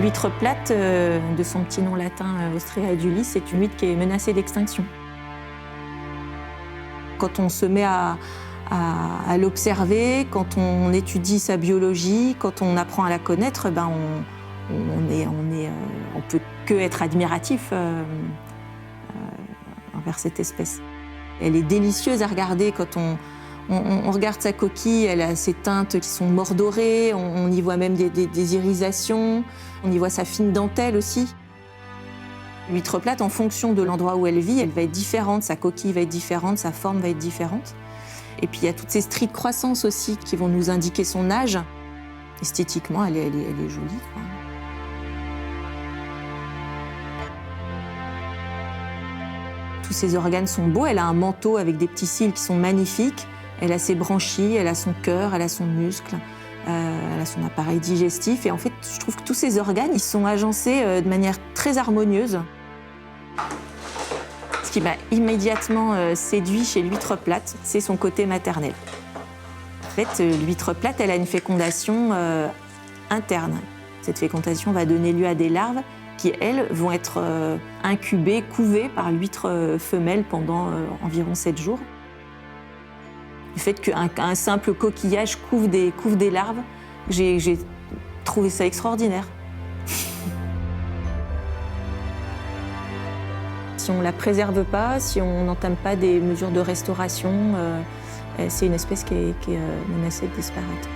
L'huître plate, de son petit nom latin Ostrea edulis, c'est une huître qui est menacée d'extinction. Quand on se met à l'observer, quand on étudie sa biologie, quand on apprend à la connaître, ben on peut que être admiratif envers cette espèce. Elle est délicieuse à regarder quand on regarde sa coquille, elle a ses teintes qui sont mordorées, on y voit même des irisations, on y voit sa fine dentelle aussi. L'huître plate, en fonction de l'endroit où elle vit, elle va être différente, sa coquille va être différente, sa forme va être différente. Et puis il y a toutes ces stries de croissance aussi qui vont nous indiquer son âge. Esthétiquement, elle est jolie, quoi. Tous ses organes sont beaux, elle a un manteau avec des petits cils qui sont magnifiques. Elle a ses branchies, elle a son cœur, elle a son muscle, elle a son appareil digestif. Et en fait, je trouve que tous ces organes, ils sont agencés de manière très harmonieuse. Ce qui m'a immédiatement séduit chez l'huître plate, c'est son côté maternel. En fait, l'huître plate, elle a une fécondation interne. Cette fécondation va donner lieu à des larves qui, elles, vont être incubées, couvées par l'huître femelle pendant environ 7 jours. Le fait qu'un simple coquillage couvre des larves, j'ai trouvé ça extraordinaire. Si on ne la préserve pas, si on n'entame pas des mesures de restauration, c'est une espèce qui est menacée de disparaître.